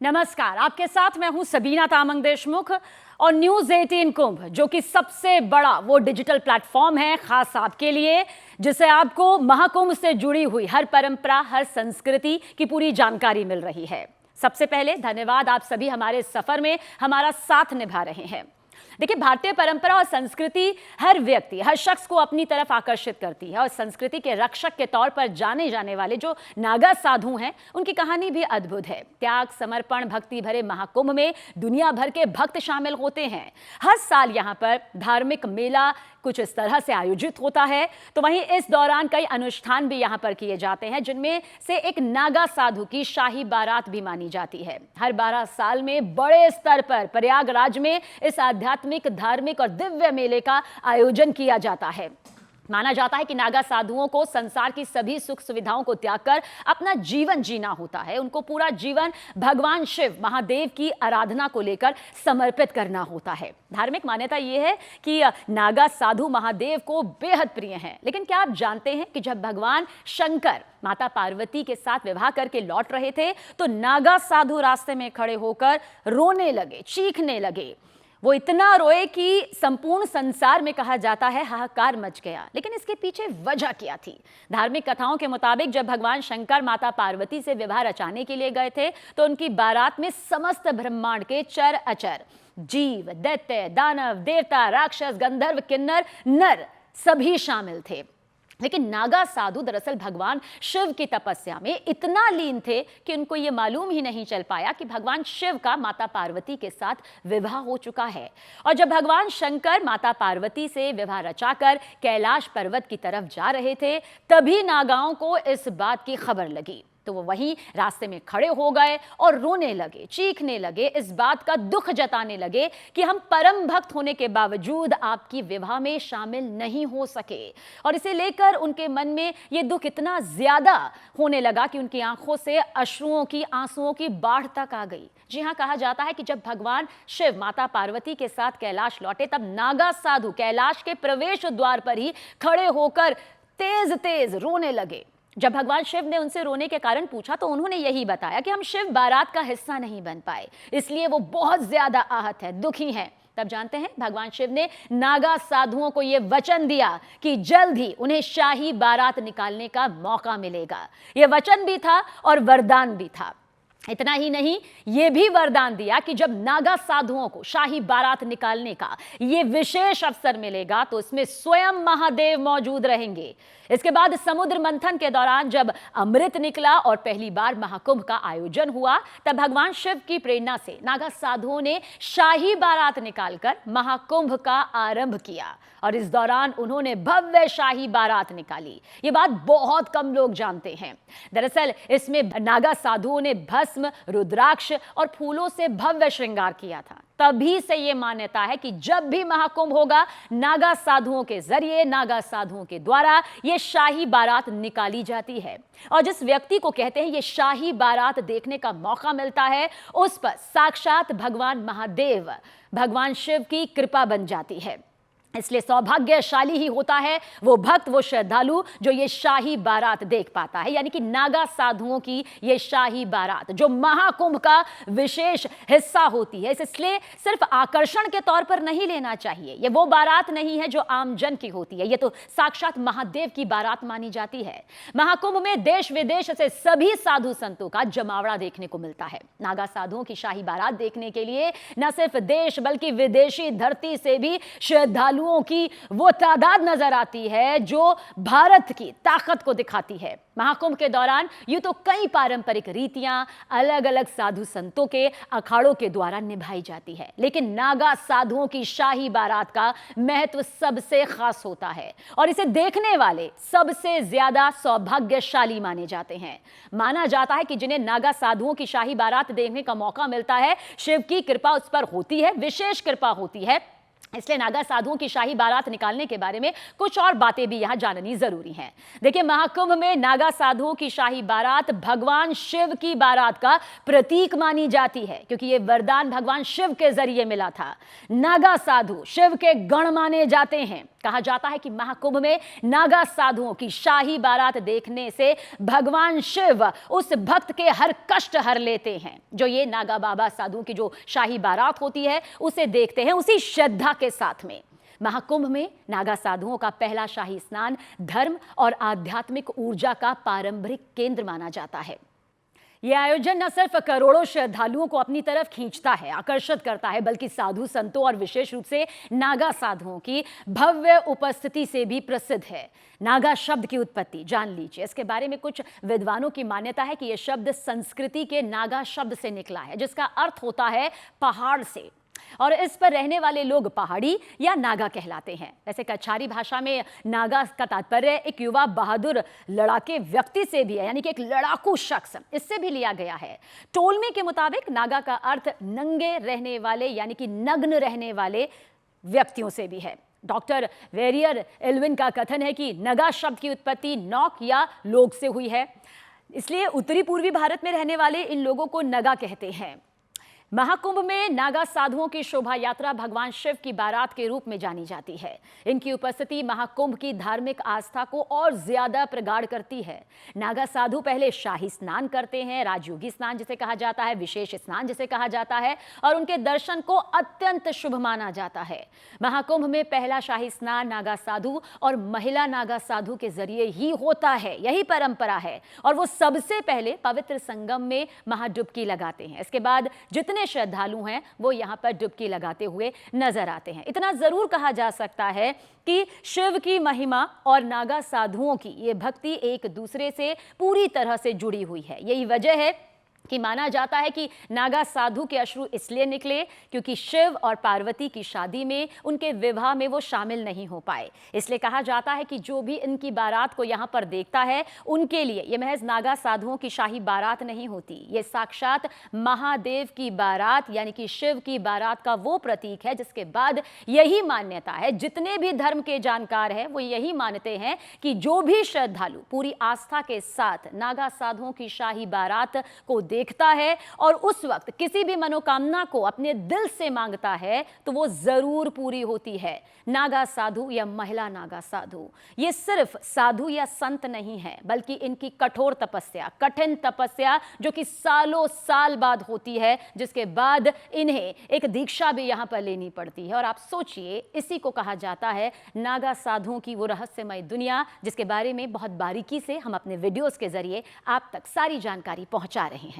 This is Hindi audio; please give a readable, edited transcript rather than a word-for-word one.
नमस्कार, आपके साथ मैं हूं सबीना तामंग देशमुख और न्यूज 18 कुंभ, जो कि सबसे बड़ा वो डिजिटल प्लेटफॉर्म है खास आपके लिए, जिसे आपको महाकुंभ से जुड़ी हुई हर परंपरा, हर संस्कृति की पूरी जानकारी मिल रही है। सबसे पहले धन्यवाद, आप सभी हमारे सफर में हमारा साथ निभा रहे हैं। देखिए, भारतीय परंपरा और संस्कृति हर व्यक्ति, हर शख्स को अपनी तरफ आकर्षित करती है और संस्कृति के रक्षक के तौर पर जाने जाने वाले जो नागा साधु हैं, उनकी कहानी भी अद्भुत है। त्याग, समर्पण, भक्ति भरे महाकुंभ में दुनिया भर के भक्त शामिल होते हैं। हर साल यहाँ पर धार्मिक मेला कुछ इस तरह से आयोजित होता है, तो वहीं इस दौरान कई अनुष्ठान भी यहाँ पर किए जाते हैं, जिनमें से एक नागा साधु की शाही बारात भी मानी जाती है। हर 12 साल में बड़े स्तर पर प्रयागराज में इस आध्यात्मिक, धार्मिक और दिव्य मेले का आयोजन किया जाता है। माना जाता है कि नागा साधुओं को संसार की सभी सुख सुविधाओं को त्याग कर अपना जीवन जीना होता है। उनको पूरा जीवन भगवान शिव महादेव की आराधना को लेकर समर्पित करना होता है। धार्मिक मान्यता यह है कि नागा साधु महादेव को बेहद प्रिय हैं। लेकिन क्या आप जानते हैं कि जब भगवान शंकर माता पार्वती के साथ विवाह करके लौट रहे थे, तो नागा साधु रास्ते में खड़े होकर रोने लगे, चीखने लगे। वो इतना रोए कि संपूर्ण संसार में कहा जाता है हाहाकार मच गया। लेकिन इसके पीछे वजह क्या थी? धार्मिक कथाओं के मुताबिक जब भगवान शंकर माता पार्वती से विवाह रचाने के लिए गए थे, तो उनकी बारात में समस्त ब्रह्मांड के चर अचर, जीव, दैत्य, दानव, देवता, राक्षस, गंधर्व, किन्नर, नर सभी शामिल थे। लेकिन नागा साधु दरअसल भगवान शिव की तपस्या में इतना लीन थे कि उनको ये मालूम ही नहीं चल पाया कि भगवान शिव का माता पार्वती के साथ विवाह हो चुका है। और जब भगवान शंकर माता पार्वती से विवाह रचाकर कैलाश पर्वत की तरफ जा रहे थे, तभी नागाओं को इस बात की खबर लगी। तो वो वहीं रास्ते में खड़े हो गए और रोने लगे, चीखने लगे, इस बात का दुख जताने लगे कि हम परम भक्त होने के बावजूद आपकी विवाह में शामिल नहीं हो सके। और इसे लेकर उनके मन में ये दुख इतना ज्यादा होने लगा कि उनकी आंखों से आंसुओं की बाढ़ तक आ गई। जी हाँ, कहा जाता है कि जब भगवान शिव माता पार्वती के साथ कैलाश लौटे, तब नागा साधु कैलाश के प्रवेश द्वार पर ही खड़े होकर तेज तेज रोने लगे। जब भगवान शिव ने उनसे रोने के कारण पूछा, तो उन्होंने यही बताया कि हम शिव बारात का हिस्सा नहीं बन पाए, इसलिए वो बहुत ज्यादा आहत है, दुखी हैं। तब जानते हैं भगवान शिव ने नागा साधुओं को यह वचन दिया कि जल्द ही उन्हें शाही बारात निकालने का मौका मिलेगा। यह वचन भी था और वरदान भी था। इतना ही नहीं, यह भी वरदान दिया कि जब नागा साधुओं को शाही बारात निकालने का यह विशेष अवसर मिलेगा, तो इसमें स्वयं महादेव मौजूद रहेंगे। इसके बाद समुद्र मंथन के दौरान जब अमृत निकला और पहली बार महाकुंभ का आयोजन हुआ, तब भगवान शिव की प्रेरणा से नागा साधुओं ने शाही बारात निकालकर महाकुंभ का आरंभ किया और इस दौरान उन्होंने भव्य शाही बारात निकाली। ये बात बहुत कम लोग जानते हैं। दरअसल इसमें नागा साधुओं ने भस्म, रुद्राक्ष और फूलों से भव्य श्रृंगार किया था। तभी से ये मान्यता है कि जब भी महाकुंभ होगा, नागा साधुओं के जरिए, नागा साधुओं के द्वारा ये शाही बारात निकाली जाती है। और जिस व्यक्ति को कहते हैं ये शाही बारात देखने का मौका मिलता है, उस पर साक्षात भगवान महादेव, भगवान शिव की कृपा बन जाती है। इसलिए सौभाग्यशाली ही होता है वो भक्त, वो श्रद्धालु जो ये शाही बारात देख पाता है, यानी कि नागा साधुओं की ये शाही बारात जो महाकुंभ का विशेष हिस्सा होती है। इसलिए सिर्फ आकर्षण के तौर पर नहीं लेना चाहिए। ये वो बारात नहीं है जो आम जन की होती है, ये तो साक्षात महादेव की बारात मानी जाती है। महाकुंभ में देश विदेश से सभी साधु संतों का जमावड़ा देखने को मिलता है। नागा साधुओं की शाही बारात देखने के लिए न सिर्फ देश बल्कि विदेशी धरती से भी श्रद्धालु की वो तादाद नजर आती है जो भारत की ताकत को दिखाती है। महाकुंभ के दौरान यूं तो कई पारंपरिक रीतियां अलग अलग साधु संतों के अखाड़ों के द्वारा निभाई जाती है, लेकिन नागा साधुओं की शाही बारात का महत्व सबसे खास होता है और इसे देखने वाले सबसे ज्यादा सौभाग्यशाली माने जाते हैं। माना जाता है कि जिन्हें नागा साधुओं की शाही बारात देखने का मौका मिलता है, शिव की कृपा उस पर होती है, विशेष कृपा होती है। इसलिए नागा साधुओं की शाही बारात निकालने के बारे में कुछ और बातें भी यहां जाननी जरूरी हैं। देखिए, महाकुंभ में नागा साधुओं की शाही बारात भगवान शिव की बारात का प्रतीक मानी जाती है, क्योंकि यह वरदान भगवान शिव के जरिए मिला था। नागा साधु शिव के गण माने जाते हैं। कहा जाता है कि महाकुंभ में नागा साधुओं की शाही बारात देखने से भगवान शिव उस भक्त के हर कष्ट हर लेते हैं। जो ये नागा बाबा साधुओं की जो शाही बारात होती है उसे देखते हैं उसी श्रद्धा के साथ में। महाकुंभ में नागा साधुओं का पहला शाही स्नान धर्म और आध्यात्मिक ऊर्जा का पारंपरिक केंद्र माना जाता है। यह आयोजन न सिर्फ करोड़ों श्रद्धालुओं को अपनी तरफ खींचता है, आकर्षित करता है, बल्कि साधु संतों और विशेष रूप से नागा साधुओं की भव्य उपस्थिति से भी प्रसिद्ध है। नागा शब्द की उत्पत्ति जान लीजिए। इसके बारे में कुछ विद्वानों की मान्यता है कि यह शब्द संस्कृति के नागा शब्द से निकला है, जिसका अर्थ होता है पहाड़ से, और इस पर रहने वाले लोग पहाड़ी या नागा कहलाते हैं। वैसे कछारी भाषा में नागा का तात्पर्य एक युवा बहादुर लड़ाके व्यक्ति से भी है, यानी कि एक लड़ाकू शख्स, इससे भी लिया गया है। टोलमी के मुताबिक नागा का अर्थ नंगे रहने वाले यानी कि नग्न रहने वाले व्यक्तियों से भी है। डॉक्टर वेरियर एल्विन का कथन है कि नगा शब्द की उत्पत्ति नौक या लोग से हुई है, इसलिए उत्तरी पूर्वी भारत में रहने वाले इन लोगों को नगा कहते हैं। महाकुंभ में नागा साधुओं की शोभा यात्रा भगवान शिव की बारात के रूप में जानी जाती है। इनकी उपस्थिति महाकुंभ की धार्मिक आस्था को और ज्यादा प्रगाढ़ करती है। नागा साधु पहले शाही स्नान करते हैं, राजयोगी स्नान जिसे कहा जाता है, विशेष स्नान जिसे कहा जाता है, और उनके दर्शन को अत्यंत शुभ माना जाता है। महाकुंभ में पहला शाही स्नान नागा साधु और महिला नागा साधु के जरिए ही होता है, यही परंपरा है, और वो सबसे पहले पवित्र संगम में महाडुबकी लगाते हैं। इसके बाद जितने श्रद्धालु हैं वो यहां पर डुबकी लगाते हुए नजर आते हैं। इतना जरूर कहा जा सकता है कि शिव की महिमा और नागा साधुओं की ये भक्ति एक दूसरे से पूरी तरह से जुड़ी हुई है। यही वजह है कि माना जाता है कि नागा साधु के अश्रु इसलिए निकले क्योंकि शिव और पार्वती की शादी में, उनके विवाह में वो शामिल नहीं हो पाए। इसलिए कहा जाता है कि जो भी इनकी बारात को यहाँ पर देखता है उनके लिए ये महज नागा साधुओं की शाही बारात नहीं होती, ये साक्षात महादेव की बारात यानी कि शिव की बारात का वो प्रतीक है, जिसके बाद यही मान्यता है, जितने भी धर्म के जानकार हैं वो यही मानते हैं कि जो भी श्रद्धालु पूरी आस्था के साथ नागा साधुओं की शाही बारात को देखता है और उस वक्त किसी भी मनोकामना को अपने दिल से मांगता है तो वो जरूर पूरी होती है। नागा साधु या महिला नागा साधु ये सिर्फ साधु या संत नहीं है, बल्कि इनकी कठोर तपस्या, कठिन तपस्या जो कि सालों साल बाद होती है, जिसके बाद इन्हें एक दीक्षा भी यहां पर लेनी पड़ती है। और आप सोचिए, इसी को कहा जाता है नागा साधुओं की वो रहस्यमय दुनिया, जिसके बारे में बहुत बारीकी से हम अपने वीडियोस के जरिए आप तक सारी जानकारी पहुंचा रहे हैं।